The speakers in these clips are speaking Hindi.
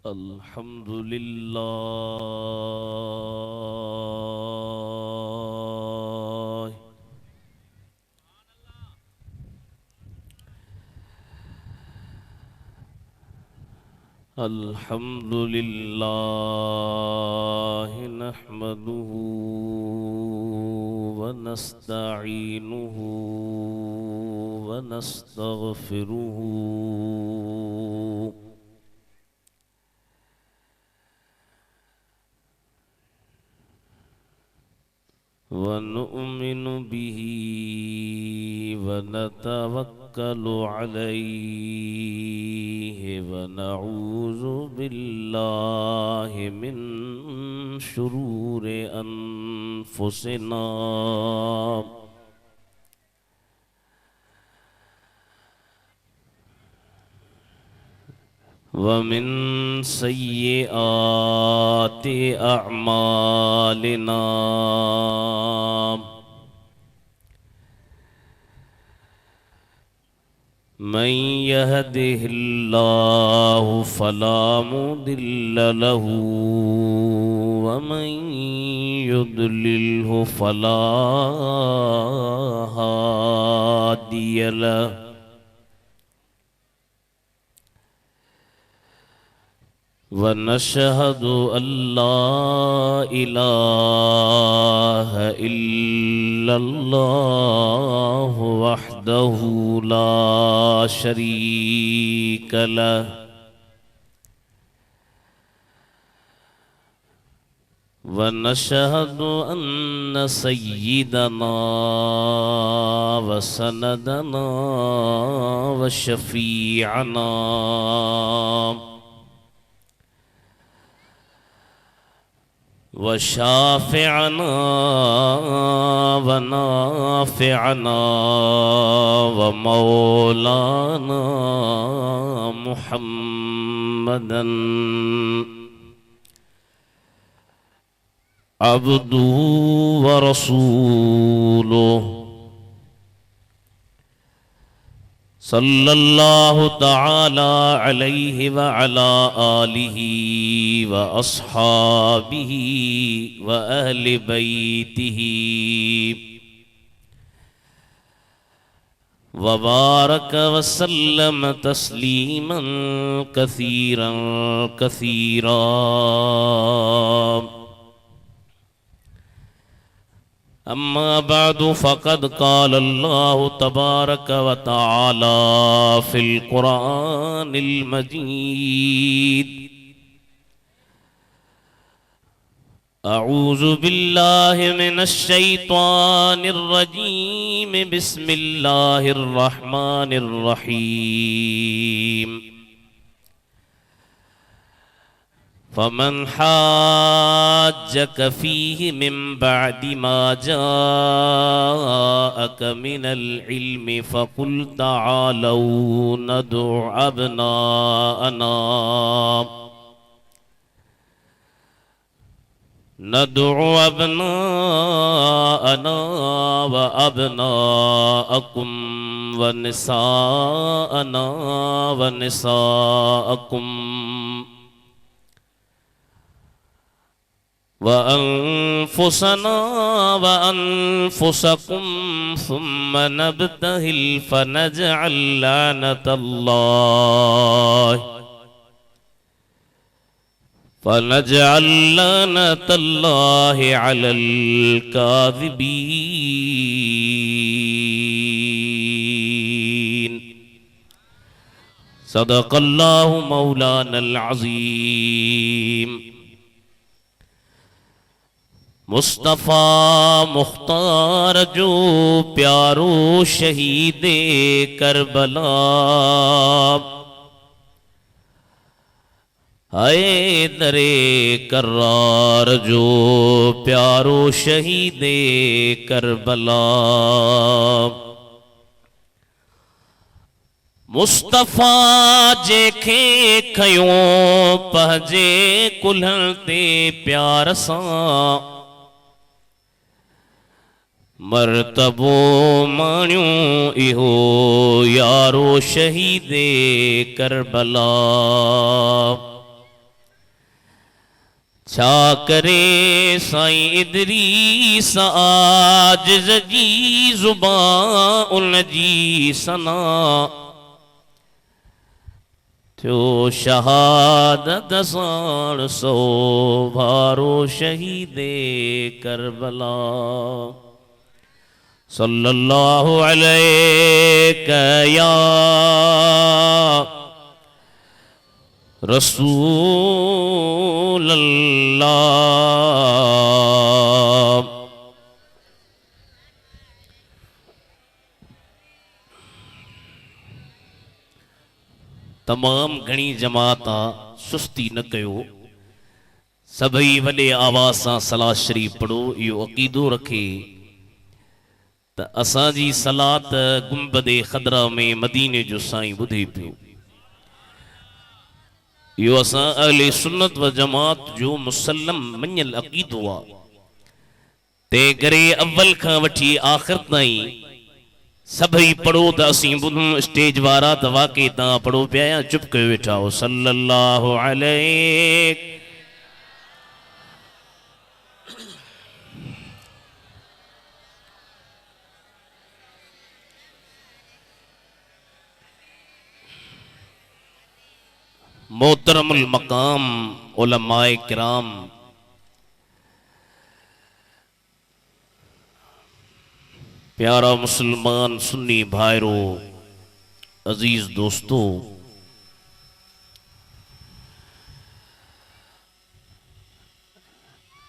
अल्हम्दुलिल्लाह अल्हम्दुलिल्लाह नहमदुहु व नस्तईनुहु व नस्तगफिरुहु व नुअमिनु बिही व नतवक्कलु अलैहि व नऊज़ु बिल्लाहि मिन शुरूरि अनफुसिना वमिन सय्यिआति अअमालिना मन यहदिहिल्लाहु फला मुदिल्ल लहु व मन युद्लिल्हु फला हादिय लहु व नशहदु अल्ला इलाहा इल्लल्लाह वहदहु ला शरीक लह व नशहदु अन्न सय्यिदना व सनदना व शफीअना व शाफ़िअना व नाफ़िअना व मौलाना मुहम्मदन अब्दुहु व रसूलुहु सल्लल्लाहु तआला अलैहि व अला आलिहि व अस्हाबिहि व अहलि बैतिहि व बारक व सल्लम तस्लीमन कसीरन कसीरा। अम्मा बादु फ़क़द क़ाल अल्लाहु तबारक व तआला फ़िल क़ुरानिल मजीद अऊज़ु बिल्लाहि मिनश शैतानिर रजीम बिस्मिल्लाहिर रहमानिर रहीम। फमन हाज्जक फ़ीहि मिन बअदि मा जाअक मिनल इल्मि फ़क़ुल तआलौ नदउ अबनाअना व अबनाअकुम व निसाअना व निसाअकुम व अनफुसना व अनफुसकुम सुम्म नब्तहिल फनजअल लानतल्लाहि अलल काज़िबीन। सदक़ल्लाहु मौलानल अज़ीम। मुस्तफ़ा मुख्तार जो प्यारो शहीदे करबला हैदरे कर्रार जो प्यारो शहीदे करबला मुस्तफ़ा जेखे खयो पहजे कुल्हण ते प्यार सां मर्तबो माण्यो इहो यारो शहीदे करबला। छा करे साईं इदरीस आजिज़ जी ज़ुबान उन जी सना थियो शहादत साण सो भारो शहीदे करबला सल्लल्लाहु अलैहि या रसूल अल्लाह। तमाम घणी जमात सुस्ती न कयो, सभई वॾे आवाज़ सां सलात शरीफ पढ़ो। इहो अक़ीदो रखे त असांजी सलात गुंबदे ख़दरा में मदीने जो साईं ॿुधे पियो। इहो असां अहले सुन्नत व जमात जो मुसल्लम मञियल अक़ीदो आहे। तंहिं करे अव्वल खां वठी आख़िर ताईं सभई पढ़ो त असीं ॿुधूं। स्टेज वारा त वाक़ई तव्हां पढ़ो पिया या चुप कयो वेठा हो। सल्लल्लाहु अलैहि मोहतरमुल मकाम उलमाए किराम, प्यारा मुसलमान सुन्नी भाइरो, अजीज दोस्तों,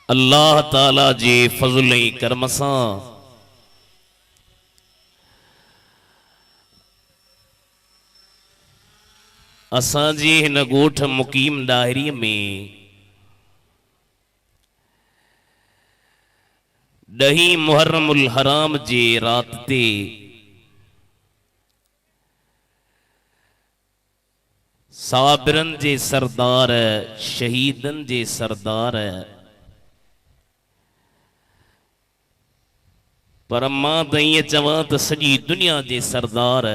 अल्लाह ताला जे फज़ल ऐं करम सां असांजे हिन ॻोठ मुक़ीम डायरीअ में 10 मुहर्रमुल हराम जे रात ते साबिरन जे सरदार, शहीदन जे सरदार, पर मां त ईअं चवां त सॼी दुनिया जे सरदार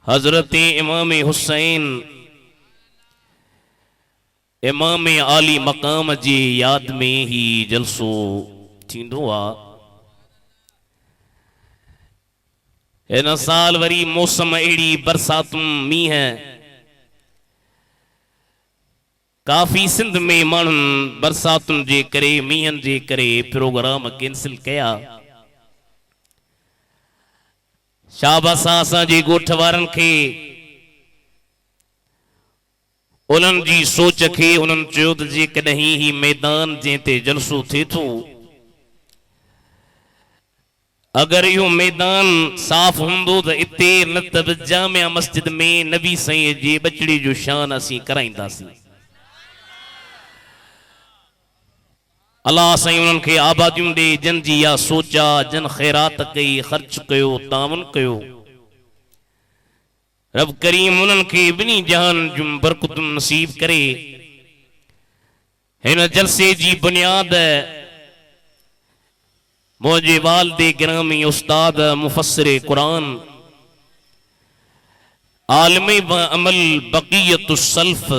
हज़रत इमाम हुसैन इमाम आली मकाम जी याद में ही जलसो थींदो आहे। हिन साल वरी मौसम अहिड़ी बरसातूं मींह काफ़ी सिंध में माण्हुनि बरसातुनि जे करे मींहनि जे करे प्रोग्राम कैंसिल कया। शाबाश असांजे ॻोठ वारनि खे, उन्हनि जी सोच खे। उन्हनि चयो त जेकॾहिं ही मैदान जंहिं ते जलसो थिए थो, अगरि इहो मैदान साफ़ हूंदो त इते न त जामिया मस्जिद में नबी साईं जे बचड़े जो शान असीं कराईंदासीं। अल्लाह साईं उन्हनि खे आबादियूं ॾे, जन जी इहा सोचा, जन ख़ैरात कई, ख़र्च कयो, तावन कयो। रब करीम उन्हनि खे ॿिन्ही जहान जूं बरकतूं नसीब करे। हिन जलसे जी बुनियाद मुंहिंजे वालिदे गिरामी उस्ताद मुफ़स्सिर क़ुरान, आलिम व अमल बक़ियतुस सल्फ़,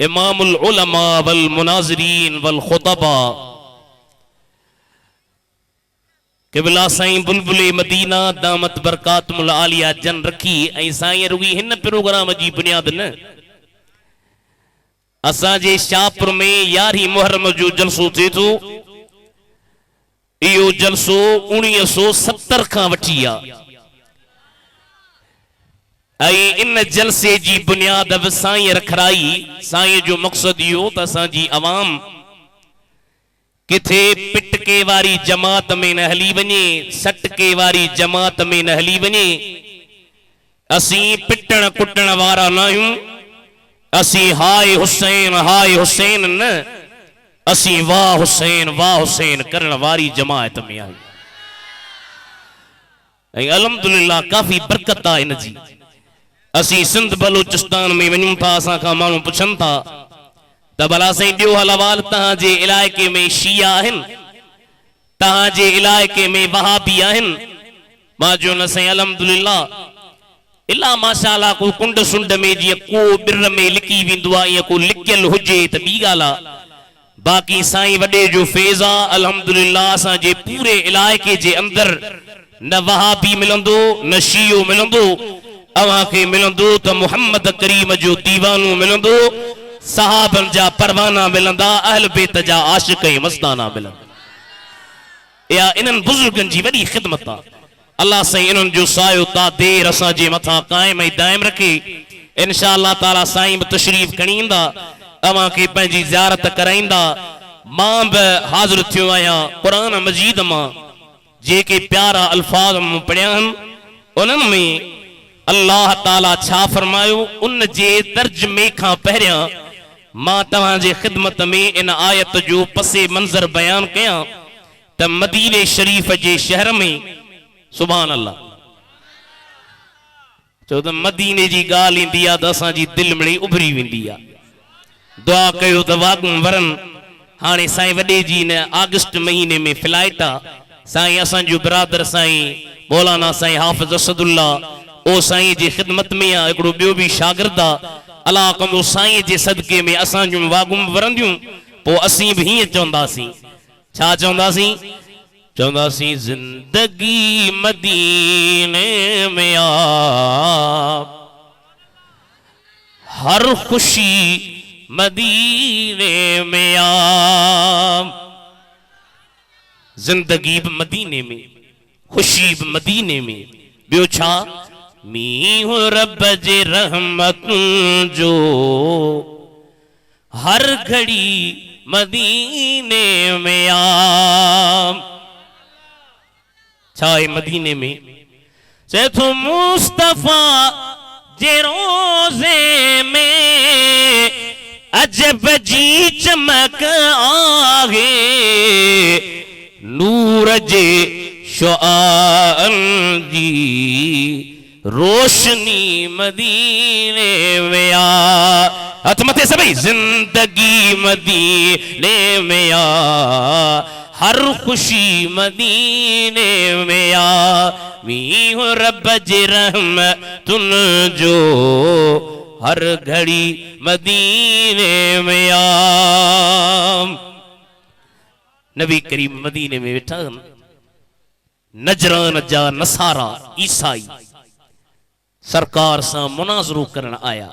इमामुल उलमा वल मुनाज़िरीन वल ख़ुतबा, क़िबला साईं बुलबुले मदीना दामत बरकातुल आलिया जन रखी। ऐं साईं रुगी हिन प्रोग्राम जी बुनियाद न, असांजे शाहपुर में 11 मुहर्रम जो जलसो थिए थो। इहो जलसो 1970 खां वठी आहे। ऐं इन जलसे जी बुनियाद बि साईं रखराई। साईं जो मक़सद इहो त असांजी अवाम किथे पिटके वारी जमात में न हली वञे, सटके वारी जमात में न हली वञे। असीं पिटण कुटण वारा न आहियूं। असीं हाय हुसैन न, असीं वाह हुसैन करण वारी जमात में आहियूं। ऐं अल्हम्दुलिल्लाह काफ़ी बरकत आहे इन जी। असीं सिंध बलोचिस्तान में वञूं था, असां खां माण्हू पुछनि था त भला साईं ॾियो हलवाल, तव्हांजे इलाइक़े में शिया आहिनि, तव्हांजे इलाइक़े में वहाबी आहिनि? मां जो न साईं अल्हम्दुलिल्लाह इला माशाअल्लाह को कुंड सुंड में जी को बिर में लिखी विंदुआ या को लिखियल हुजे त बी गाला बाकी साईं वडे जो फैज़ा अल्हम्दुलिल्लाह असा जे पूरे इलाके जे अंदर न वहाबी मिलंदो न शियो मिलंदो अवा के मिलंदो त मोहम्मद करीम जो दीवानो मिलंदो सहाबन जा परवाना मिलंदा अहल बैत जा आशिक मस्ताना मिलंदा या इनन बुजुर्गन जी वडी खिदमत अल्लाह साईं इनन जो सायो ता देर असा जे मथा कायम ऐं दायम रखे इंशाअल्लाह ताला साईं तशरीफ खणींदा अवा के पंहिंजी ज़ियारत कराईंदा मां बि हाज़िर थियो आहियां क़ुरान मजीद मां जेके प्यारा अल्फाज मूं पढ़िया आहिनि उन्हनि में अल्लाह ताला छा फरमायो उन जे तर्जुमे खां पहिरियां मां तव्हांजे ख़िदमत में इन आयत जो पसे मंज़र बयान कयां त मदीने शरीफ जे शहर में सुभान अल्लाह चो त मदीने जी ॻाल्हि ईंदी आहे त असांजी दिलि मिड़ी उभरी वेंदी आहे दुआ कयो त वागूं वरन हाणे साईं वॾे जी न अगस्त महीने में फ्लाइट आहे साईं असांजो बिरादर साईं मौलाना साईं हाफ़िज़ असदुल्ला ओ साईं जी ख़िदमत में आहे हिकिड़ो ॿियो बि शागिर्द आहे अलाह कंदो साईं जे सदके में असांजूं वागूं वरंदियूं पोइ असीं बि हीअं चवंदासीं छा चवंदासीं चवंदासीं ज़िंदगी मदीने में आ हर खुशी मदीने में आ जिंदगी भी मदीने में खुशी भी मदीने में बियो छा मींहुं रब जे रहमत जो हर घड़ी मदीने में आ छाए मदीने में से तो मुस्तफा जे रोजे में अजब जी चमक आगे नूर जे शुआन जी रोशनी मदीने में आ हथ मथे सभी जिंदगी मदीने में आ हर खुशी मदीने में आ मींहुं रब जे रहमतुन जो हर घड़ी मदीने में आ नबी करीम मदीने में वेठा नजरान जा नसारा ईसाई सरकार सा मुनाज़रो करण आया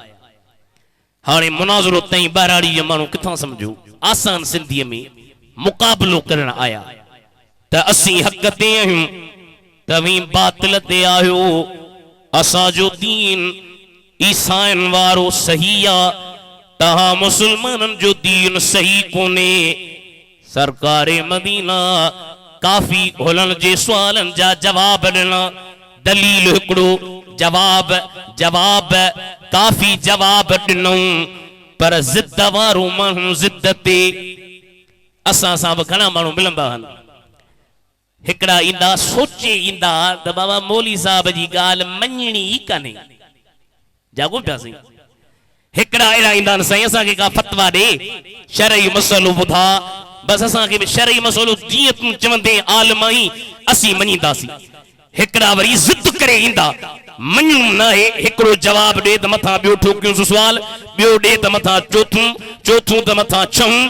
हाणे मुनाज़रो तई बहराड़ी जे माण्हू किथां समझो आसान सिंधीअ में मुकाबलो करण आया त असीं हक़ ते आहियूं तव्हीं बातिल ते आहियो असांजो दीन ईसाइन वारो सही आ तहां मुसलमानन जो दीन सही कोने सरकारे मदीना काफी होलन जे सवालन जा जवाब ॾिना दलील हिकिड़ो जवाब काफी जवाब ॾिनऊं पर ज़िद वारो माण्हू ज़िद ते असां सां बि घणा माण्हू मिलंदा आहिनि हिकिड़ा ईंदा सोचे ईंदा त बाबा मौली साहब जी ॻाल्हि मञणी ई कान्हे जागो पिया साईं हिकिड़ा अहिड़ा ईंदा आहिनि साईं असांखे का फतवा ॾे शरई मसइलो ॿुधा बसि असांखे बि शरई मसइलो जीअं तूं चवंदे आलिम ई असीं मञींदासीं हिकिड़ा वरी ज़िद करे ईंदा मञूं न आहे हिकिड़ो जवाब ॾे त मथां ॿियो ठोकियूं सुवाल ॿियो ॾे त मथां चोथूं त मथां छहूं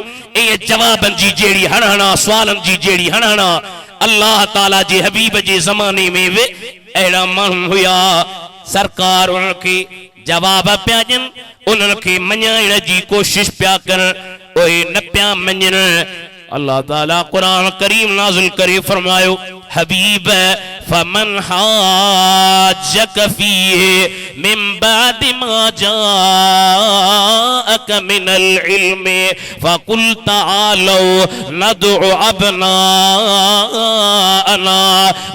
इहे जवाबनि जी जहिड़ी हणहणा सुवालनि जी जहिड़ी हणहणा अल्लाह ताला जे हबीब जे ज़माने में बि अहिड़ा माण्हू हुया सरकार उन्हनि खे जवाब पिया ॾियनि उन्हनि खे मञाइण जी कोशिश पिया कनि उहे न पिया मञनि अल्लाह ताला कुरान करीम नाज़िल करे फरमायो हबीब फमन हाजक फीहे मिन बाद मा जाअक मिनल इल्म फकुल तआलू नदउ अबनाअना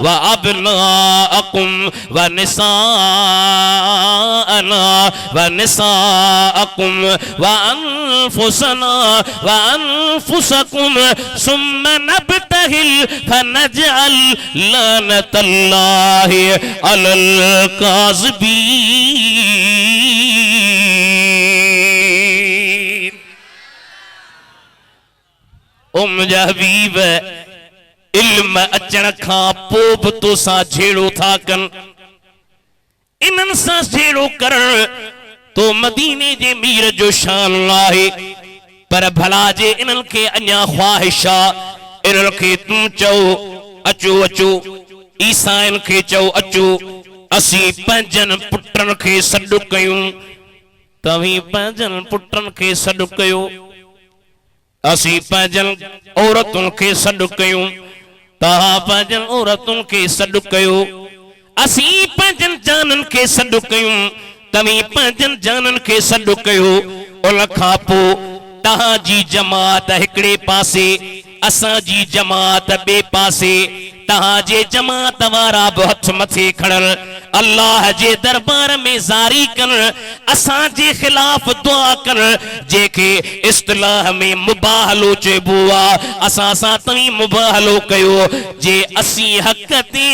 व अबनाअकुम व निसाअना व निसाअकुम व अनफुसना व अनफुसकुम सुम्मा नबतहिल फनजअल लानतल्लाहि अलल काज़िबीन मुंहिंजा हबीब इल्म अचण खां पोइ बि तोसां झेड़ो था कनि इन्हनि सां जहिड़ो करण तो मदीने जे मीर जो शान आहे। पर भला जे इन्हनि खे अञा ख्वाहिश आहे, इन्हनि खे तूं चओ अचो अचो, ईसाइन खे चओ अचो, असीं पंहिंजनि पुटनि खे सॾु कयूं। तव्हीं पंहिंजनि पुटनि खे सॾु कयो, असीं पंहिंजनि औरतुनि खे सॾु कयूं। तव्हां पंहिंजनि औरतुनि खे सॾु कयो, असीं पंहिंजनि जाननि खे सॾु कयूं। तव्हीं पंहिंजनि जाननि खे सॾु कयो। उन खां पोइ तव्हांजी जमात हिकिड़े पासे, असांजी जमात ॿिए पासे। तव्हांजे जमात वारा बि हथ मथे खणनि, अल्लाह जे दरबार में ज़ारी कनि, असांजे ख़िलाफ़ दुआ कनि, जेके इस्तिलाह में मुबाहलो चइबो आहे। असां सां तव्हीं मुबाहलो कयो, जे असीं हक़ ते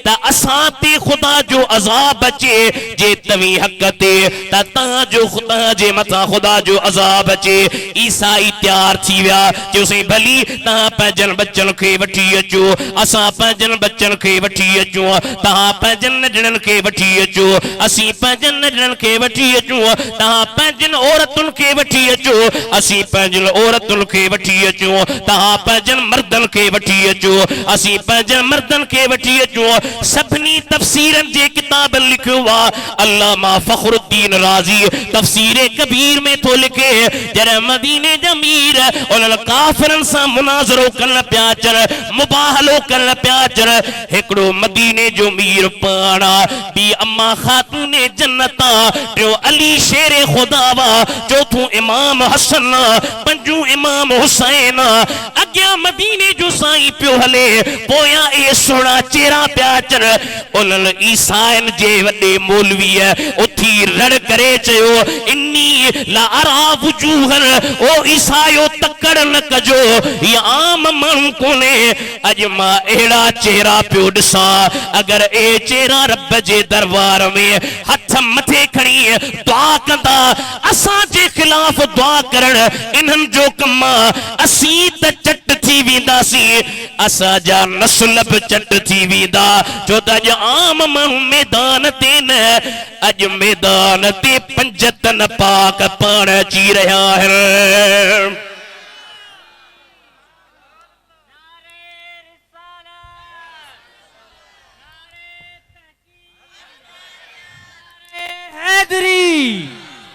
त असां ते ख़ुदा जो अज़ाब अचे, जे तव्हीं हक़ ते त तव्हांजो ख़ुदा जे मथां ख़ुदा जो अज़ाब अचे। ईसाई तैयार थी विया, चयोसीं भली तव्हां पंहिंजनि बच्चनि खे वठी अचो, असां पंहिंजनि बच्चनि खे वठी अचूं, तव्हां पंहिंजनि नंढड़नि खे वठी अचो, असीं पंहिंजनि नंढड़नि खे वठी अचूं, तव्हां पंहिंजनि औरतुनि खे वठी अचो, असीं पंहिंजनि औरतुनि खे वठी अचूं, तव्हां पंहिंजनि मर्दनि खे वठी अचो, असीं पंहिंजनि मर्दनि खे वठी अचूं। सभिनी तफ़सीरनि जे किताब लिखियो आहे। अल्लामा फ़खरुद्दीन राज़ी तफ़सीर कबीर में थो लिखे, जॾहिं मदीने जा मीर उन्हनि काफ़िरनि सां मुनाज़रो करण पिया अचनि, मुबाहलो करण पिया अचनि, हिकिड़ो मदीने जो मीर पाणा, ॿी अम्मा ख़ातूने जन्नता, टियों अली शेरे ख़ुदा, चौथों इमाम हसन, पंजूं इमाम हुसैन। अॻियां मदीने जो साईं पियो हले, पोयां इहे सोणा चेहरा पिया अचनि। उन्हनि ईसाइन जे वॾे मौलवीअ उथी रड़ करे चयो, इन्नी ला अरा वुजूहन, ओ ईसायो तकड़ न कजो, ये आम माण्हू कोन्हे। अॼु मां अहिड़ा चेहरा पियो ॾिसां, अगरि ए चेहरा रब जे दरबार में हथ मथे खणी दुआ कंदा, असांजे ख़िलाफ़ दुआ करण इन्हनि जो कम आहे। असीं त चट थी वेंदासीं, असांजा नस्ल बि चट थी वेंदा, छो त अॼु आम माण्हू मैदान ते न, अॼु मैदान ते पंजतन पाक पाण अची रहिया आहिनि।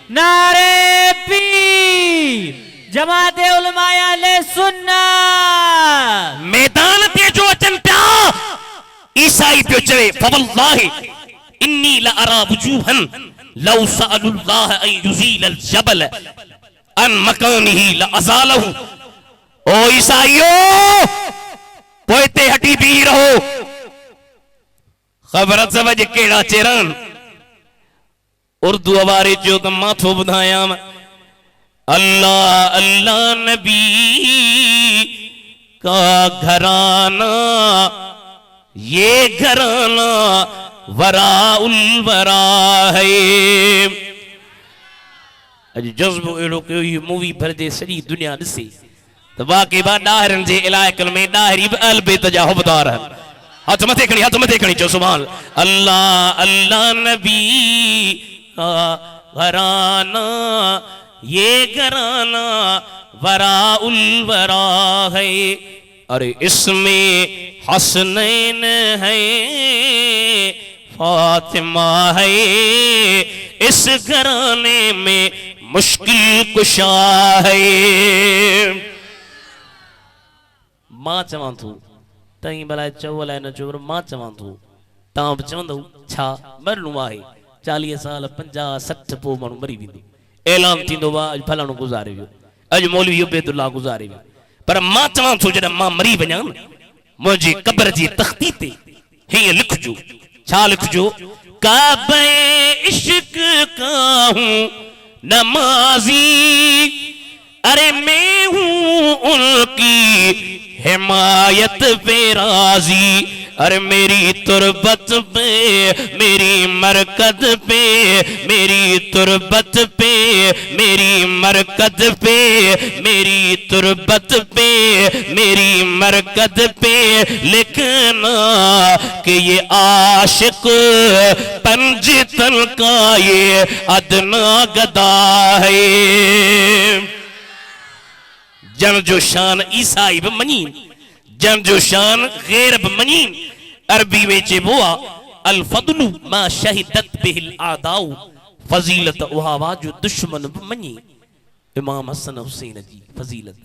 नारे पीर, जमाते उलमाए अहले सुन्नत। मैदान ते जो अचन पिया, ईसाई पियो चवे, फवल्लाहि इन्नी लअरा वुजूहन लौ सअलुल्लाह अन युज़ील अल जबल अन मकानिही लअज़ालहु। ओ ईसाईयो, पोइ ते हटी बीह रहो। ख़बर अथव जे कहिड़ा चेहरा। उर्दू वारे जो त माथो ॿुधायां, अल्लाह अल्लाह नबी का घराना, ये घराना वराउल वरा है। अॼु जज़्बो अहिड़ो कयो, हीअ मूवी भरजे सॼी दुनिया ॾिसे त वाक़ई ॾाहिरनि जे इलाइक़नि में ॾाहिरी बि अहल बैत जा हुबदार आहिनि। हथ मथे खणी चओ सुभान अल्लाह। अल्लाह नबी घराना, ये घराना वराउल वरा है। अरे इसमें हसनैन है, फातिमा है, इस घराने में मुश्किल कुशा है। मां चवां थो, तई भला चओ अलाए न चओ, मां चवां थो, तव्हां बि चवंदव छा मरणो आहे। 40 साल 50 60 पोइ माण्हू मरी वेंदो, ऐलान थींदो आहे अॼु फलाणो गुज़ारे वियो, अॼु मौलवी उबैदुल्लाह गुज़ारे वियो। पर मां चवां थो, जॾहिं मां मरी वञा न, मुंहिंजी क़ब्र जी तख़्ती ते हीअं लिखजो, छा लिखजो, काबे इश्क का हूं नमाजी, अरे मैं हूं उनकी हिमायत पे राजी, अरे मेरी तुरबत पे, मेरी मरकद पे, मेरी तुरबत पे, मेरी मरकद पे, मेरी तुरबत पे, मेरी मरकद पे लिखना कि ये आशिक पंजतन का ये अदना गदा है। जन जो शान ईसाई ब मनी, जन जो शान गैर ब मनी, अरबी में चेबुआ अल फदलु मा शहिदत बिहिल आदाउ, फजीलत उहावा जो दुश्मन ब मनी। इमाम हसन हुसैन जी फजीलत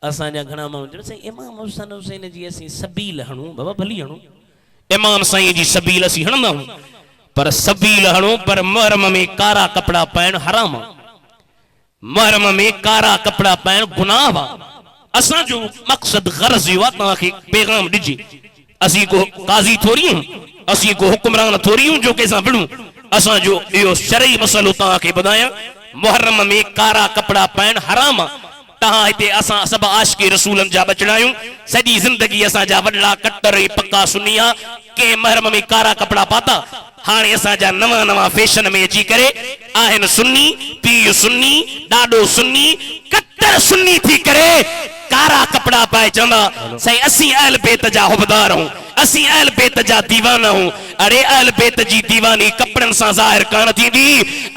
असांजा घणा माण्हू चवनि इमाम हसन हुसैन जी असीं सबील हणूं, बाबा भली हणूं, इमाम साईं जी सबील असीं हणंदा आहियूं, पर सबील हणूं पर मुहर्रम में कारा कपड़ा पाइण हराम आहे। मुहर्रम में कारा कपड़ा पाइण गुनाह वा। असां जो मकसद गरज यो ता के पैगाम दिजे। असी को काजी थोड़ी हूं, असी को हुक्मरान थोड़ी हूं जो के सा बणू। असां जो यो शरई मसलो ता के बताया, मुहर्रम में कारा कपड़ा पाइण हराम आ। तहां हिते असां सब आशिक़े रसूलन जा बचड़ायूं, सॼी जिंदगी असां जा वॾा कट्टर ऐं पक्का सुन्नी आ, के मुहर्रम में कारा कपड़ा पाता। हाणे असां जा नवा नवा फैशन में अची करे आहिनि सुन्नी, पीउ सुन्नी, ॾाॾो सुन्नी, कट्टर सुन्नी थी करे कारा कपड़ा पाए चवंदा साईं असीं अहल बैत जा हुबदार हूं, असीं अहल बैत जा दीवाना हूं। अरे अहल बैत जी दीवानी कपड़न सां ज़ाहिर कान थींदी,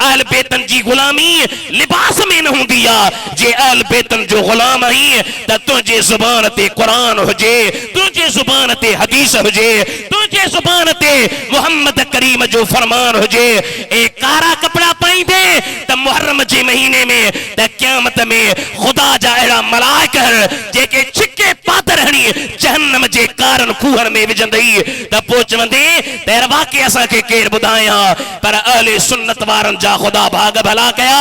अहल बैतन जी गुलामी लिबास में न हूंदी आ। जे अहल बैतन जो गुलाम आहीं त तुंहिंजे ज़ुबान ते क़ुरान हुजे, तुंहिंजे ज़ुबान ते हदीस हुजे, तुंहिंजे ज़ुबान ते मुहम्मद करीम जो फरमान हुजे। ए कारा कपड़ा पाईंदे त मुहर्रम जे महीने में त क़यामत में खुदा जा अहिड़ा मलाइका जेके छिके पादर हणी जहन्नम जे कारन खूहन में विझंदई त पोइ चवंदे तेरवा के असां खे केर ॿुधाया, पर अहले सुन्नत वारन जा खुदा भाग भला कया,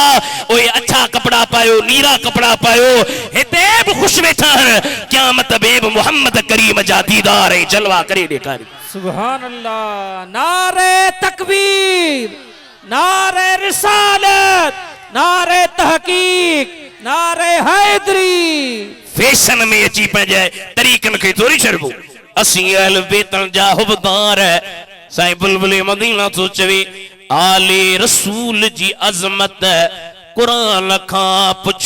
ओए अच्छा कपड़ा पायो, नीरा कपड़ा पायो, हिते बि खुश वेठा आहिनि, क़यामत में बि मुहम्मद करीम जा दीदार ऐं जलवा करे ॾेखारी। सुभान अल्लाह। नारे तकबीर, नारे रिसालत, नारे तहकीक, नारे हैदरी। फैशन में अची पंहिंजे तरीक़नि खे थोरी छॾिबो। असीं अहल बैतन जा हुबदार, साईं बुलबुल मदीना तो चवे आले रसूल जी अज़मत कुरान खां पुछ।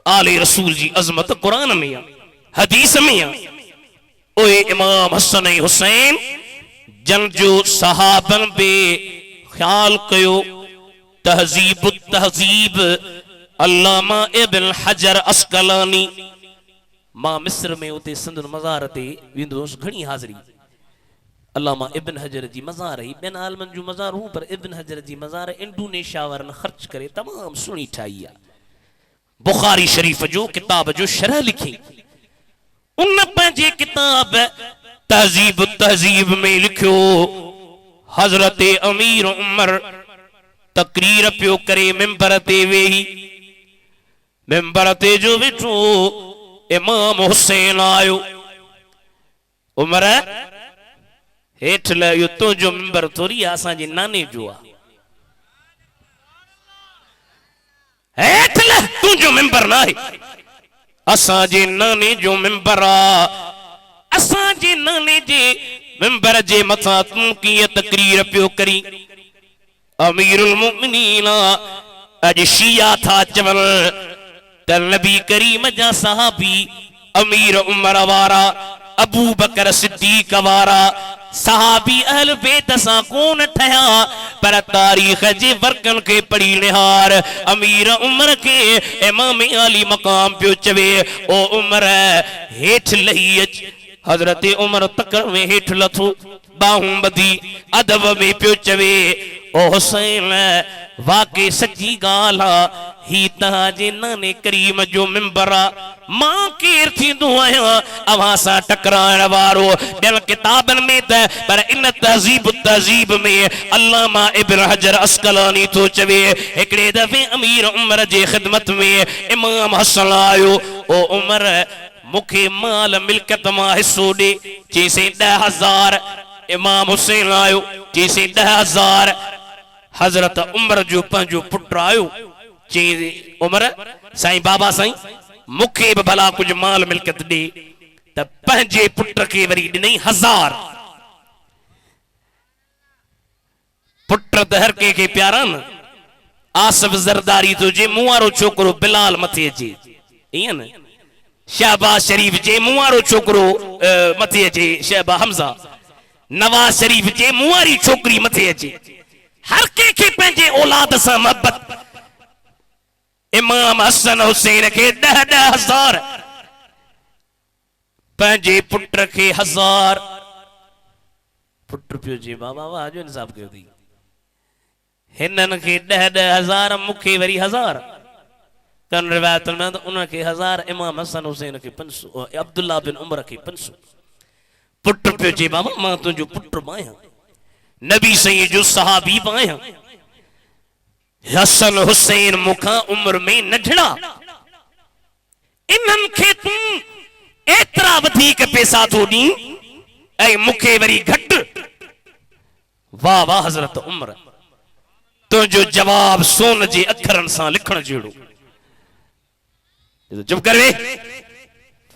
आले रसूल जी अज़मत कुरान में आ, हदीस में आ। ओए इमाम हसन ऐं हुसैन जन जो सहाबन बे ख्याल कयो। तहजीब तहजीब अल्लामा इब्न हजर अस्कलानी, मां मिस्र में उते सिंध मज़ार ते वेंदो हुउसि, घणी हाज़िरी। अल्लामा इब्न हजर जी मज़ार ही ॿियनि आलमनि जूं मज़ार हूं, पर इब्न हजर जी मज़ार इंडोनेशिया वारनि ख़र्च करे तमामु सुहिणी ठाही आहे। बुखारी शरीफ जो किताब जो शरह लिखी, उन पंहिंजे किताब तहजीब तहजीब में लिखियो हज़रत अमीर उमर तकरीर पियो करे मिंबर ते वेही, मिंबर ते जो वेठो इमाम हुसैन आयो। उमर हेठ लहियो, तुंहिंजो मिंबर थोरी आहे, असांजे नाने जो आहे। हेठ लह, तुंहिंजो मिंबर न आहे, असांजे नाने जो मिंबर आहे। असांजे नाने जे मिंबर जे मथां तूं कीअं तकरीर पियो करी? अमीरुल मोमिनीन अॼु शिया था चवनि त नबी करीम जा सहाबी अमीर उमर वारा, अबू बकर सिद्दीक वारा सहाबी अहल बैत सां कोन ठहिया, पर तारीख़ जे वर्कन खे पढ़ी निहार अमीर उमर के इमाम आली मकाम पियो चवे, ओ उमर हेठ लही अच। हज़रत उमर तकड़ में हेठ लथो, बाहूं ॿधी अदब में पियो चवे, ओ हुसैन वाकई सची ॻाल्हि आहे, ही तव्हांजे नाने करीम जो मिंबर आहे। मां केर थींदो आहियां अव्हां सां टकराइण वारो ॿियनि किताबनि में त, पर इन तहज़ीब तहज़ीब में अल्लामा इब्न हजर अस्कलानी थो चवे, हिकिड़े दफ़े अमीर उमर जे ख़िदमत में इमाम हसन आयो। ओ उमर मूंखे माल मिल्कियत मां हिसो ॾे। चईंसि 10,000। इमाम हुसैन आयो, चईंसि 10,000। हज़रत उमर जो पंहिंजो पुटु आयो, चई उमर साईं बाबा साईं मुखे भी भला कुछ माल मिल्कियत दे त पंहिंजे पुट खे वरी ॾिनई 1000। पुट त हर कंहिंखे प्यारा न। आसिफ ज़रदारी तो जे मूं वारो छोकरो बिलाल मथे अचे ईअं न। शहबाज शरीफ जे मूं वारो छोकरो मथे अचे शहबा हमज़ा। नवाज शरीफ जे मूं वारी छोकरी मथे अचे। हर कंहिंखे पंहिंजे औलाद सां मोहब्बत। इमाम हसन हुसैन खे 10,000 पंहिंजे पुट खे 1000। पुट पियो जे बाबा वाह जो इंसाफ़ कयो थी। हिनन खे 10,000 मुखे वरी 1000। कन रिवायत में तो उनके 1000 इमाम हसन हुसैन के 500 अब्दुल्ला बिन उमर के 500। पुट पे जे बाबा मां तुझो पुट माया नबी सही जो सहाबी पाया। हसन हुसैन मुखा उम्र में नढड़ा। इन्हन के तू एतरा वधीक पैसा तो दी ऐ मुखे वरी घट। वाह वाह हजरत उमर तो जो जवाब सोन जे अखरन सां लिखण जेड़ो। चुप कर वे।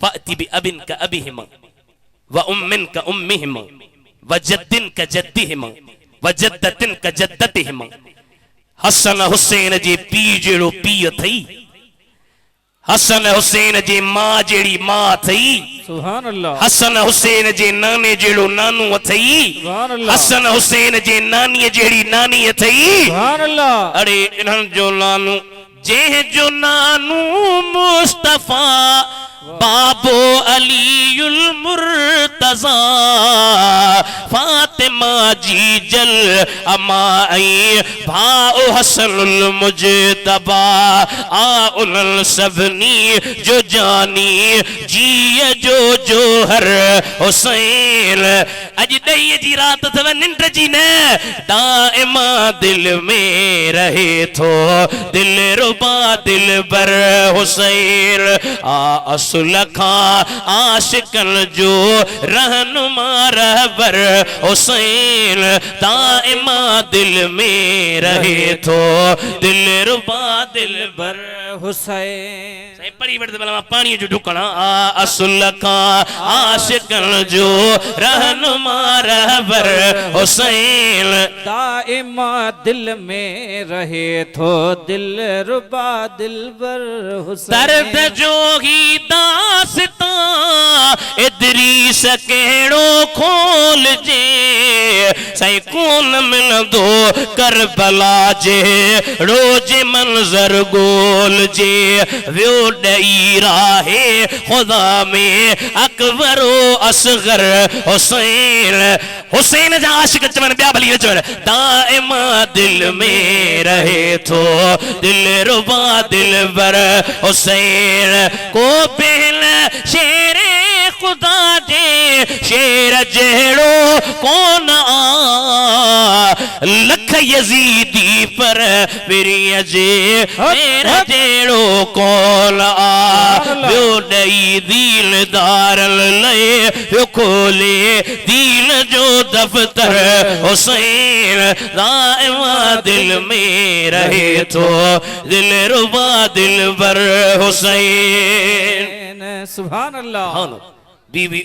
फाती बि अबिन का अबिहिमा व उम्मिन का उम्मिहिमा व जद्दिन का जद्दिहिमा व जद्दतिन का जद्दतिहिमा। हसन हुसैन जे पी जेड़ो पी थई। हसन हुसैन जे मां जेड़ी मां थई। सुभान अल्लाह। हसन हुसैन जे नाने जेड़ो नानू अथई। सुभान अल्लाह। हसन हुसैन जे नानी जेड़ी नानी अथई। सुभान अल्लाह। अरे इन्हन जो नानू जे जो नानू मुस्तफा बाबो अलीउल मुर्तजा फातिमा जी जल अमाई भाओ हसनुल मुजतबा आ उनल सबनी जो जानी जी जो हर हुसैन। अज दही जी रात थव निंड जी न दाइमा दिल में रहे थो दिल रुबा दिल बर हुसैन। आ लखा आशिकन जो रहनुमा रहबर हुसैन दाइमा दिल में रहे थो दिल रुबा दिल बर हुसैन। सही पढ़ी वठि भला पानी जो ढुकणा आ असुल का आशिकन जो रहनुमा रहबर हुसैन दाइमा दिल में रहे थो दिल रुबा दिल बर हुसैन। दर्द जोगी दासता इदरीस कहिड़ो खोल जे सही कोन मिलंदो करबला जे रोज मंजर गोल जे वियो ॾेई राहे खुदा में अकबरो असगर हुसैन। हुसैन जा आशिक चवन ॿिया भली न चवन दाइमा दिल में रहे थो दिल रुबा दिल बर हुसैन। को पहल शेरे खुदा जे शेर जहिड़ो कोन आ लख यजीदी पर विरीअ जे शेर जहिड़ो कोन आ। ॿियो ॾेई दीनदारन लए ॿियो खोले दीन जो दफ़्तर हुसैन दाइमा दिल में रहे थो दिल रुबा दिल बर हुसैन। सुभान अल्लाह। बीबी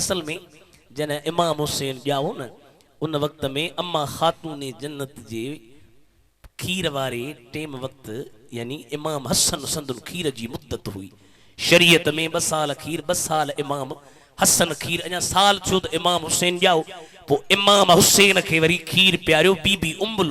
असल में जॾहिं इमाम हुसैन ॼाओ न उन वक़्त में अम्मा ख़ातून जन्नत जे खीर वारे टेम वक़्त यानी इमाम हसन संदुल खीर जी मुद्दत हुई। शरीयत में 2 साल खीर 2 साल इमाम हसन खीर अञा साल छो त इमाम हुसैन ॼाओ पोइ इमाम हुसैन खे वरी खीर पियारियो बीबी उम्मुल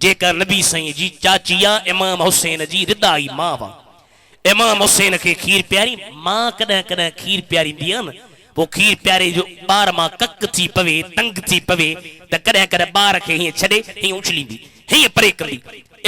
जेका नबी साईं जी चाची आहे इमाम हुसैन जी रिदाई मां हुआ। इमाम हुसैन के खीर प्यारी मां कॾहिं कॾहिं खीर प्यारींदी आहे न पोइ खीर प्यारे जो ॿार मां कक थी पवे तंग थी पवे त कॾहिं कॾहिं ॿार खे हीअं छॾे हीअं उछलींदी हीअं परे कंदी।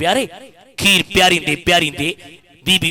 प्यारे खीर प्यारींदे प्यारींदे बीबी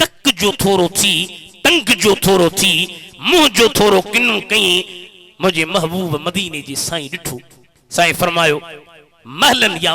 कक जो थोरो थी तंग जो थोरो थी मुंहुं जो थोरो किन्नू कई मुंहिंजे महबूब मदीने जे साईं ॾिठो साईं फरमायो महलन या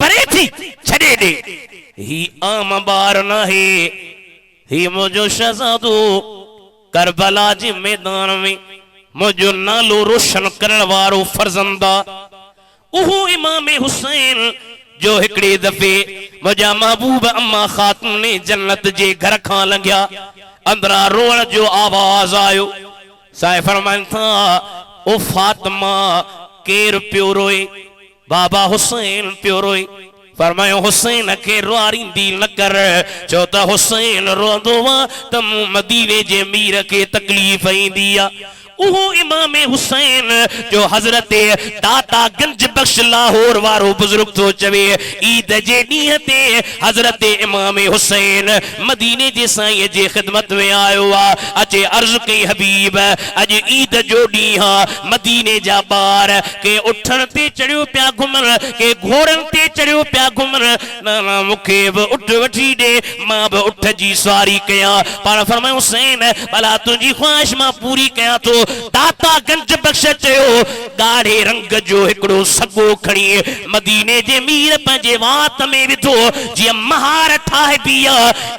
परे थी छड़े दे ही आम बार नाहे ही मुझो शहजादो करबला जे मैदान में मुझो नालो रोशन करण वारो फर्जंदा उहो इमाम हुसैन जो हिकड़े दफे मुझा महबूब अम्मा खातून ने जन्नत जे घर खां लंघिया अंदरा रोअण जो आवाज आयो साईं फरमाइन था ओ फातिमा केर पियो रोए बाबा हुसैन पियो रोए फरमायो हुसैन के रुआरींदी न कर छो त हुसैन रोंदो वा त मूं मदीने जे मीर के तकलीफ़ ईंदी आ उहो इमाम हुसैन जो हजरत दाता गंज बख्श लाहौर वारो बुजुर्ग तो चवे ईद जे ॾींहं ते हजरत इमाम हुसैन मदीने जे साईं जे खिदमत में आयो आ अचे अर्ज कई हबीब अज ईद जो ॾींहुं मदीने जा ॿार के उठण ते चढ़ियो पिया घुमण के घोड़न ते चढ़ियो पिया घुमण नाना मूंखे बि उठ वठी ॾे मां बि उठ जी सवारी कयां पाण फरमायो हुसैन भला तुंहिंजी ख्वाहिश मां पूरी कयां थो दाता गंज बख्श चयो ॻाढ़े रंग जो हिकड़ो सगो खणी मदीने जे मीर पंहिंजे वात में विधो जीअं महार ठाहे बिया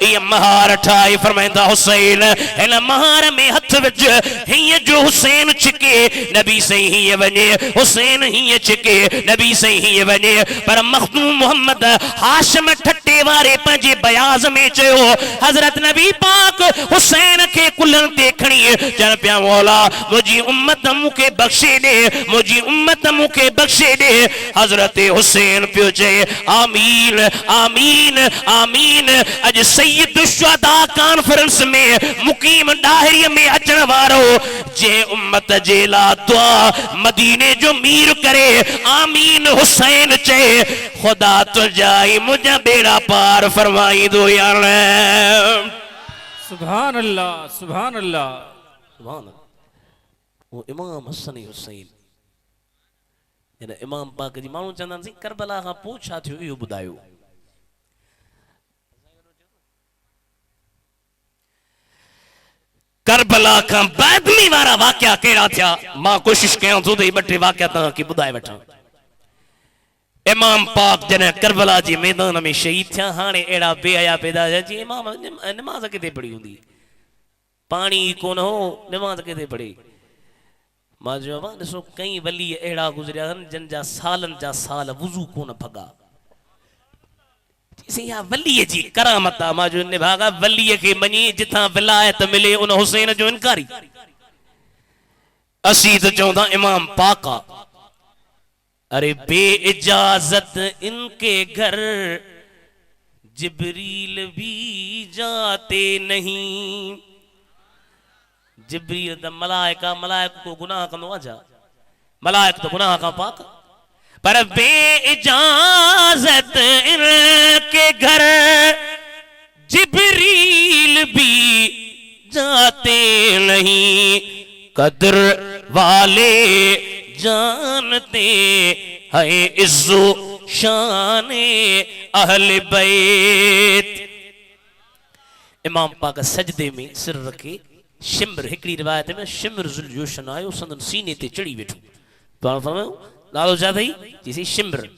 ईअं महार ठाहे फरमाईंदा हुसैन हिन महार में हथ विझ हीअं जो हुसैन छिके नबी सही हीअं वञे हुसैन हीअं छिके नबी सही हीअं वञे पर मखदूम मोहम्मद हाशिम ठट्टे वारे पंहिंजे बयाज़ में चयो हजरत नबी पाक हुसैन खे कुल्हनि ते खणी चवनि पिया मौला मुझी उम्मत मुखे बख्शे दे मुझी उम्मत मुखे बख्शे दे हजरत हुसैन पियो चए आमीन आमीन आमीन अज सैयद शुहदा कॉन्फ्रेंस में मुकीम डाहरी में अचण वारो जे उम्मत जे ला दुआ मदीने जो मीर करे आमीन हुसैन चए खुदा तुझाई मुझा बेड़ा पार फरमाई दो यार सुभान अल्लाह सुभान अल्लाह सुभान अल्लाह वो इमाम हसन हुसैन इन इमाम पाक जी माण्हू चवंदा आहिनि करबला खां पोइ छा थियो इहो ॿुधायो करबला खां बैदमी वारा वाक़िया कहिड़ा थिया मां कोशिश कयां थो त ॿ टे वाक़िया तव्हांखे ॿुधाए वठां इमाम पाक जॾहिं करबला जे मैदान में शहीद थिया हाणे अहिड़ा बेहया पैदा थिया जी इमाम निमाज़ किथे पढ़ी हूंदी पाणी कोन हो निमाज़ किथे पढ़ी मां चयो ॾिसो कई वली अहिड़ा गुज़रिया आहिनि जिन जा सालनि जा साल वुज़ू कोन भॻा वलीअ जी करामत आहे मां जो निभागा वलीअ खे मञी जिथां विलायत मिले उन हुसैन जो इनकारी असीं त चवंदा इमाम पाक आहे अरे बे इजाजत इनके घर जिब्रील भी जाते नहीं जिब्रील द मलाइका मलाइक को गुनाह कंदो आजा मलाइक तो गुनाह का पाक पर बे इजाजत इनके घर जिब्रील भी जाते नहीं कदर वाले जानते है इज्जो शाने अहले बैत इमाम पाक सजदे में सिर रखे शिम्र हिकड़ी रिवायत में शिम्र जुलजोशन आयो संदन सीने ते चढ़ी वेठो तो फरमायो नालो छा थई जिसी शिम्र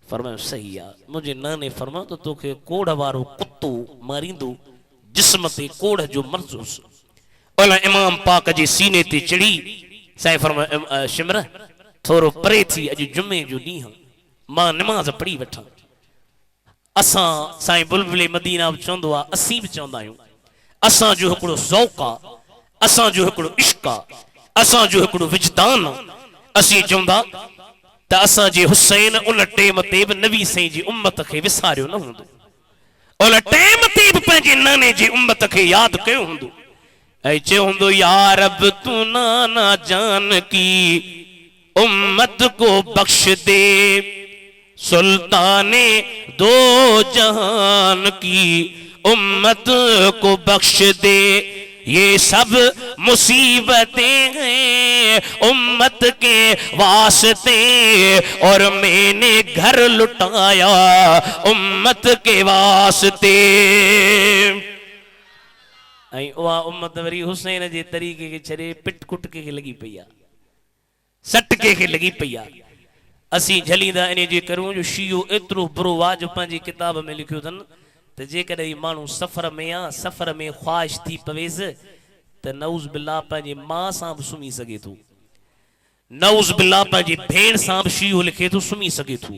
फरमायो सही आ मुझे नाने फरमायो तो तोखे कोड़ वारो कुत्तो मारिंदो जिस्म ते कोड़ जो मर्जोस ओला इमाम पाक जे सीने ते चढ़ी साईं फरमायो शिम्र थोरो परे थी अज जुमे जो ॾींहुं मां नमाज़ पढ़ी वठां असां साईं बुलबुल मदीना चवंदो आ असीं भी चवंदा आहियूं असां जो हिकड़ो ज़ौक़ आ असां जो हिकड़ो इश्क आ असां जो हिकड़ो विजदान आ असीं चवंदा त असां जे हुसैन उन टेम ते बि नबी साईं जी उम्मत खे विसारियो न हूंदो उन टेम ते बि पंहिंजे नाने जी उम्मत खे यादि कयो हूंदो ऐं चयो हूंदो या रब तू नाना जान की उम्मत को बख्श दे सुल्ताने दो जहान की उम्मत को बख्श दे ये सब मुसीबतें हैं उम्मत के वास्ते और मैंने घर लुटाया उम्मत के वास्ते उहा उम्मत वरी हुसैन जे तरीक़े के छड़े पिट कुटके के लगी पई आहे सटके के लगी पई आहे असीं झलींदा इन जे करूं जो शियो एतिरो बुरो आहे जो पंहिंजी किताब में लिखियो अथनि त जेकॾहिं माण्हू सफ़र में आहे सफ़र में ख्वाहिश थी पवेसि त नऊज़ बिल्ला पंहिंजे मां सां बि सुम्ही सघे थो, नऊज़ बिल्ला पंहिंजी भेण सां बि शीहो लिखे थो सुम्ही सघे थो।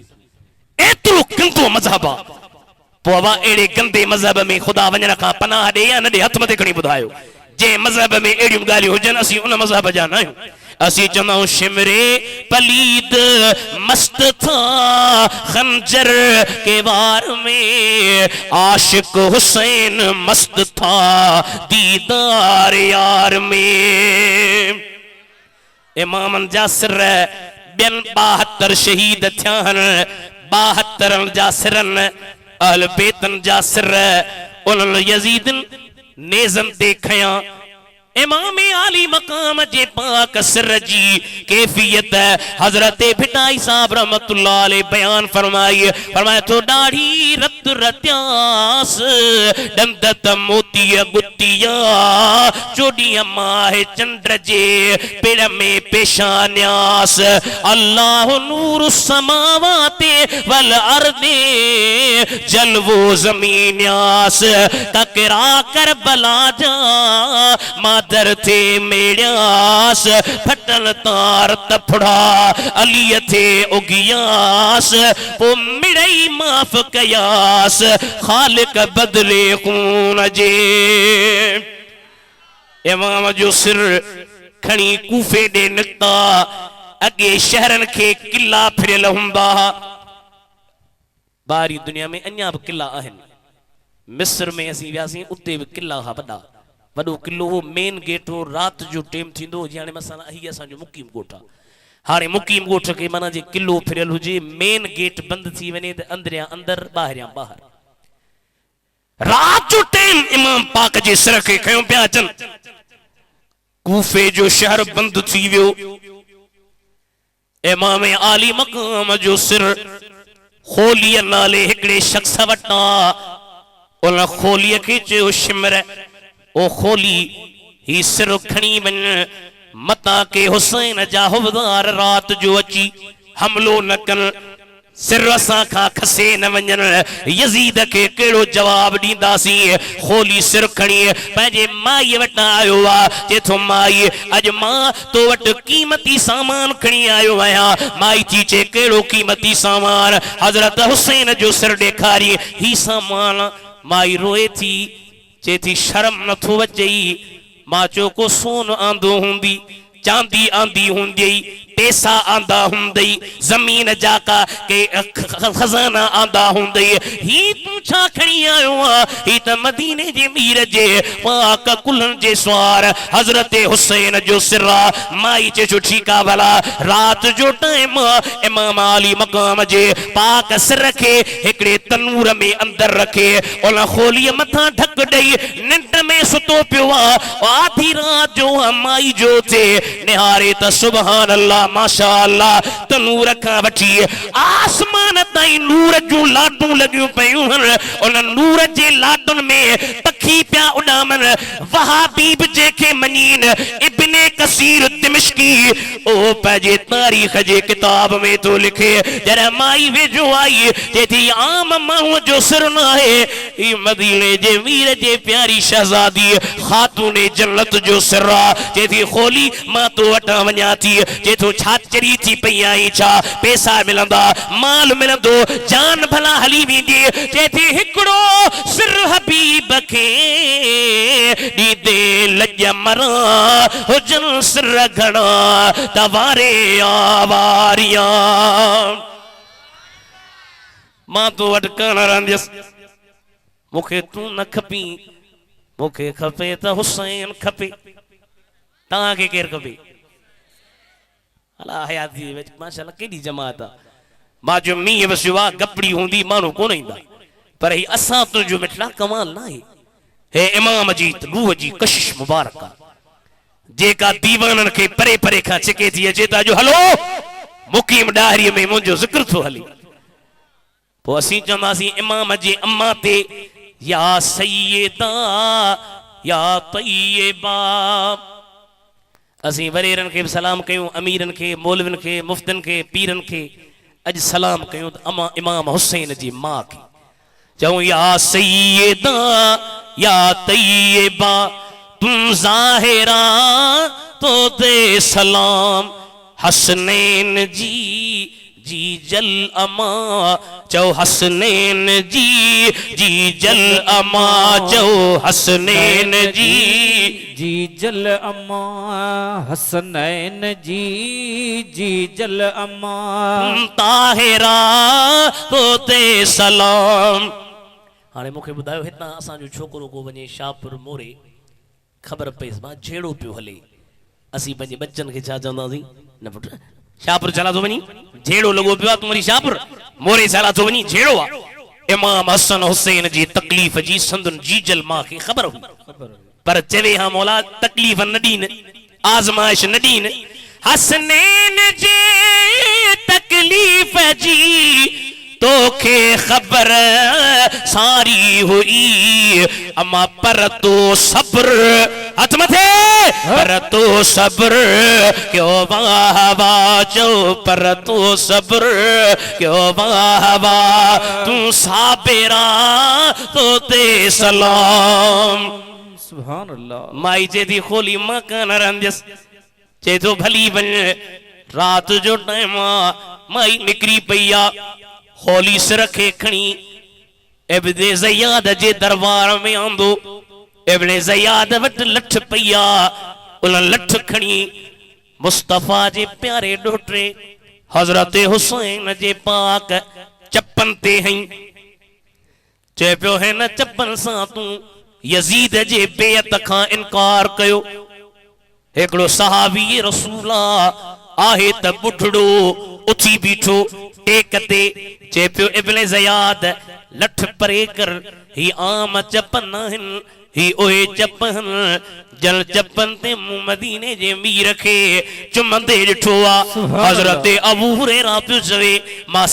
एतिरो गंदो मज़हब आहे। पोइ अवा अहिड़े गंदे मज़हब में ख़ुदा वञण खां पनाह ॾे या न ॾे, हथ मथे खणी ॿुधायो। जंहिं मज़हब में अहिड़ियूं ॻाल्हियूं हुजनि असीं उन मज़हब जा न आहियूं। असीं चवंदा आहियूं शिमरे पलीद मस्त था खंजर के वार में, आशिक हुसैन मस्त था दीदार यार में। इमामन जा सिर ॿियनि 72 शहीद थिया आहिनि, 72 जा सिरनि अहल बेतन जा सिर उन्हनि यज़ीदन नेज़न ते खयां। इमाम आली मकाम जे पाक सिर जी कैफियत हजरत भिटाई साहब रहमतुल्लाह अलैह बयान फरमाई। फरमाए तो दाढ़ी रत रत्यास दंदत मोती गुतिया, चोॾीह माह चंद्र जे पेड़ में पेशान्यास। अल्लाह नूर समावाते वल अर्दे जलवो ज़मीन्यास। तकरा कर बला जा मादर थे मेड़ियास, फटल तार तफड़ा अली थे उगियास। पो मिड़ई माफ़ कयास खालिक बदले खून जे। इमाम जो सिर खणी कूफे ॾे निकिता। अॻे शहरनि खे किला फिरियल हूंदा। बारी दुनिया में अञा बि किला आहिनि। मिस्र में असीं वियासीं, उते बि किला हा वॾा। वॾो किलो हो, मेन गेट हो, रात जो टाइम थींदो हो। हाणे मसाला ही असांजो मुकीम ॻोठ आहे। हाणे मुकीम ॻोठ खे माना जे किलो फिरियल हुजे, मेन गेट बंदि थी वञे त अंदरियां अंदर ॿाहिरियां ॿाहिरि। रात जो टाइम इमाम पाक जे सिर खे खयो पिया अचनि। कूफे जो शहर बंदि थी वियो। इमाम आली मकाम जो सिर खोलीअ नाले हिकिड़े शख्स वटां। उन खोलीअ खे चयो शिमर ओ खोली ही सिर खणी वञ, मता के हुसैन जा हुबदार रात जो अची हमलो न कन, सिर असां खां खसे न वञनि। यज़ीद खे कहिड़ो जवाब ॾींदासीं? खोली सिर खणी पंहिंजे माईअ वटां आयो आहे। चए थो माई अॼु मां तो वटि क़ीमती सामान खणी आयो आहियां। माई थी चए कहिड़ो क़ीमती सामान? हज़रत हुसैन जो सिर ॾेखारी ही सामान। माई रोए थी, चए थी शर्म नथो अचई? मां चयो को सोन आंदो हूंदी, चांदी आंदी हूंदी, पैसा आंदा हूंदई, जमीन जाका के खजाना आंदा हूंदई। ही तू छा खणी आयो आहे? ही त मदीने जे मीर जे पाक कुलनि जे सवार हज़रत हुसैन जो सिर आहे। माई चए छो ठीकु आहे भला रात जो टाइम इमाम आली मकाम जे पाक सिर खे हिकिड़े तनूर में अंदर रखे उन खोलीअ मथां ढक ॾेई निंड में सुतो पियो आहे। आधी रात जो माई जो थे निहारे त सुभान अल्लाह माशा अल्लाह तनूर खां वठी आसमान ताईं नूर जूं लाटूं लॻियूं पयूं आहिनि। उन नूर जे लाटुनि में पखी पिया उॾामनि। वहाबी बि जंहिंखे मञीन इब्ने कसीर दिमिश्की ओ पंहिंजे तारीख़ जे किताब में थो लिखे जॾहिं माई वेझो आई चए थी आम माण्हूअ जो सिर न आहे, ही मदीने जे वीर जे प्यारी शहज़ादी ख़ातून जन्नत जो सिर आहे। चए थी खोली मां तो वटां वञा थी। चए थो छा चरी थी पई आई? छा पैसा मिलंदा, माल मिलंदो, जान भला हली वेंदी? चए थी हिकिड़ो सिर हबीब खे ॾींदे लॼ मरां हुजनि सिर घणा तवारे आवारियां। मां तो वटि कान रहंदसि, मूंखे तूं न खपी, मूंखे खपे त हुसैन खपे। तव्हांखे केरु खपे? अला हयाती माशाअल्लाह केॾी जमात आहे। मां जो मींहं वसियो आहे, गपड़ी हूंदी माण्हू कोन ईंदा, पर ही असां तुंहिंजो मिठड़ा कमाल न आहे। हे इमाम जी रूह जी कशिश मुबारक आहे जेका दीवाननि खे परे परे खां छिके थी अचे त जो हलो मुकीम ॾाहिरीअ में मुंहिंजो ज़िक्र थो हले। पोइ असीं चवंदासीं इमाम जे अम्मा ते या सैयदा या तय्यबा। असीं वरेरनि खे बि सलाम कयूं, अमीरनि खे, मौलवियुनि खे, मुफ्तनि खे, पीरनि खे अॼु सलाम कयूं त अमा इमाम हुसैन जी मां खे चऊं या सैयदा या तय्यबा तू ज़ाहिरा तो दे सलाम हसनैन जी जी जल अमा चौ हसनैन जी जल अमा चौ हसनैन जी जल अम्मा हसनैन जी जल अम्मा ताहिरा तो ते सलाम। हाणे मूंखे ॿुधायो हितां असांजो छोकिरो को वञे शाहपुर मोरे ख़बर पईसि मां झेड़ो पियो हले असीं पंहिंजे बच्चनि खे छा चवंदासीं न पुट शाहपुर चला थो वञी झेड़ो लॻो पियो आहे तूं वरी शाहपुर मोरे चला थो वञी झेड़ो आहे। इमाम हसन हुसैन जी तकलीफ़ जी संदन जीजल मां खे ख़बर हुई पर चवे हा मौला तकलीफ़ न ॾीन आज़माइश न ॾीन हसनैन जे तकलीफ़ जी तोखे ख़बर सारी हुई अमा पर तो सब्र हथ मथे पर तो सब्र क्यों वाह वाह चो पर तो सब्र क्यों वाह वाह तू साबिरा तो ते सलाम। सुभान अल्लाह। माई जे थी खोली मां कान रहंदस चे तो भली वञ रात जो टाइम माई निकरी पई आ होली सिर खे खणी इब्ने ज़ियाद जे दरबार में आंदो इब्ने ज़ियाद वट लठ पईया उन लठ खणी मुस्तफा जे प्यारे डोटरे हजरत हुसैन जे पाक चप्पन ते हई चे पियो है न चप्पन सां तू यजीद जे बेअत खां इनकार कयो। एकड़ो सहाबी रसूला आहे त बुढ़ड़ो उथी बीठो टेक ते चे पियो इब्ने ज़ियाद लठ परे कर ही आम चप्पन आहिनि ही ओहे चप्पन जल चप्पन ते मुंह मदीने जे मीर खे चुमंदे ॾिठो आ। हज़रत अबू हुरैरा पियो चवे मां